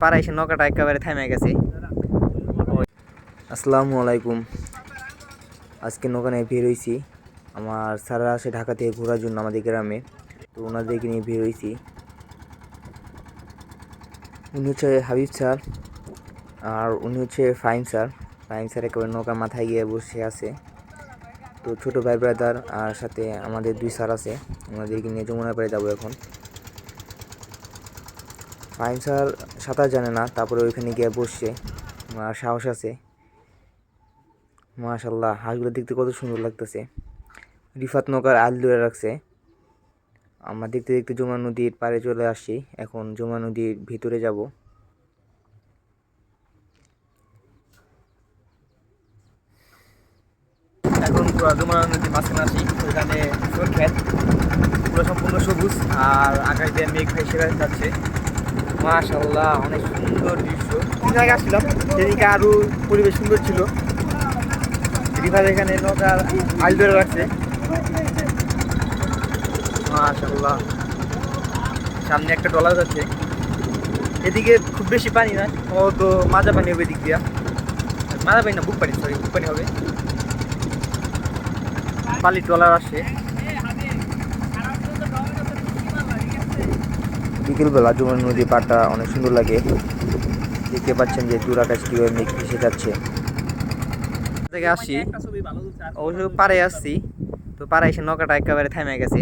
পাড়া এসে নৌকাটা একেবারে থেমে গেছে। আসসালামু আলাইকুম। আজকে নৌকা নিয়ে বের হয়েছি। আমার স্যাররা আসে ঢাকা থেকে ঘোরার জন্য আমাদের গ্রামে, তো ওনাদেরকে নিয়ে বের হয়েছি। উনি হচ্ছে হাবিব স্যার আর উনি হচ্ছে ফাহিম স্যার। ফাহিম স্যার একেবারে নৌকার মাথায় গিয়ে বসে আছে। তো ছোটো ভাই ব্রাদার আর সাথে আমাদের 2 স্যার আছে, ওনাদেরকে নিয়ে যমুনা পাড়ে যাবো এখন। ফাহিম স্যার সাঁতার জানে না, তারপরে ওইখানে গিয়ে বসছে, আর সাহস আছে। মাশাল্লাহ, হাঁসগুলো দেখতে কত সুন্দর লাগতেছে। রিফাত নৌকার আল ধরে রাখছে। আমরা দেখতে দেখতে যমুনা নদীর পাড়ে চলে আসছি। এখন যমুনা নদীর ভিতরে যাব। এখন পুরো যমুনা নদীর মাঝখানে আসি। ওইখানে ক্ষেত পুরো সম্পূর্ণ সবুজ আর আকাশ দিয়ে মেঘ ভেসে যাচ্ছে। মাশাল্লাহ, অনেক সুন্দর দৃশ্য। দিন আগে আসছিলাম, সেদিকে আরো পরিবেশ সুন্দর ছিল। রিফাত এখানে নৌকার আল ধরে রাখছে। মাশাআল্লাহ, সামনে একটা ট্রলার যাচ্ছে। এদিকে খুব বেশি পানি না, ও তো মাজা পানি হবে। এদিক দিয়া মাজা পানি না, বুক পানি, সরি বুক পানি হবে। পালি ট্রলার আসে। বিকেলবেলা যমুনা নদী পাড়টা অনেক সুন্দর লাগে। দেখতে পাচ্ছেন যে দূর আকাশ কিভাবে মেঘ ভেসে যাচ্ছে। থেকে আসি, অবশ্য পাড়ে আসছি। তো পাড়ে এসে নৌকাটা একেবারে থেমে গেছে।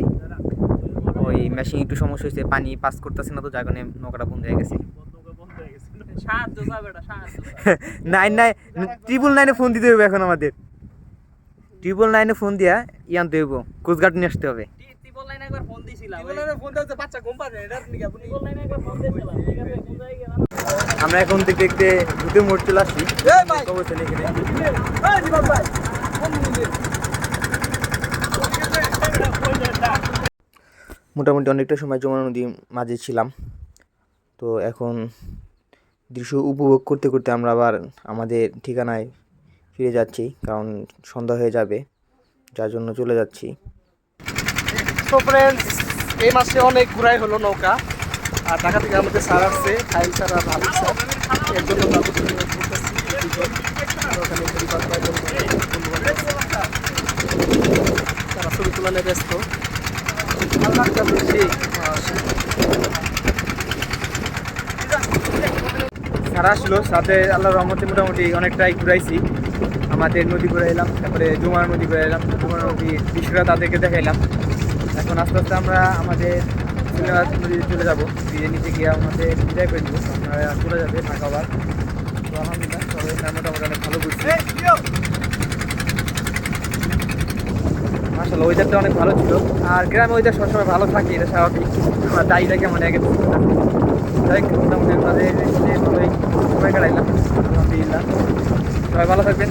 ওই মেশিন একটু সমস্যা হয়েছে, পানি পাস করতেছে না, তো যার কারণে নৌকাটা বন্ধ হয়ে গেছে। 999 ফোন দিতে হবে এখন আমাদের। 999 ফোন দিয়া আনতে হইব, কোস্টগার্ড নিয়ে আসতে হবে। আমরা এখন দেখতে দেখতে ভূতের মোড় চলে আসছি। মোটামুটি অনেকটা সময় যমুনা নদীর মাঝে ছিলাম। তো এখন দৃশ্য উপভোগ করতে করতে আমরা আবার আমাদের ঠিকানায় ফিরে যাচ্ছি, কারণ সন্ধ্যা হয়ে যাবে, যার জন্য চলে যাচ্ছি। তো ফ্রেন্ডস, এই মাসে অনেক ঘুরাই হলো নৌকা। আর ঢাকা থেকে আমাদের স্যার আসছে, ফাইল স্যার আর হাবিব স্যার। এর জন্য তারা ছবি তুলনায় ব্যস্ত। সারা আসলো সাথে, আল্লাহর রহমতে মোটামুটি অনেকটাই ঘুরাইছি। আমাদের নদী ঘুরে এলাম, তারপরে যমুনা নদী ঘুরে এলাম, যমুনা নদীর দৃশ্যটা তাদেরকে দেখাইলাম। এখন আস্তে আস্তে আমরা আমাদের নদীতে চলে যাবো। ব্রিজের নিচে গিয়ে আমাদের বিদায় করে দেবো, আপনারা চলে যাবে ঢাকা আবার। তো আলহামদুলিল্লাহ সবাই মোটামুটি অনেক ভালো ঘুরছে। আসলে ওয়েদারটা অনেক ভালো ছিল। আর গ্রামে ওয়েদার সবসময় ভালো থাকে, এটা স্বাভাবিক। আমরা দায়ীটা কেমন আগে মোটামুটি আমাদের ভালোই সময় কাটাইলাম, আলহামদুলিল্লাহ। সবাই ভালো থাকবেন।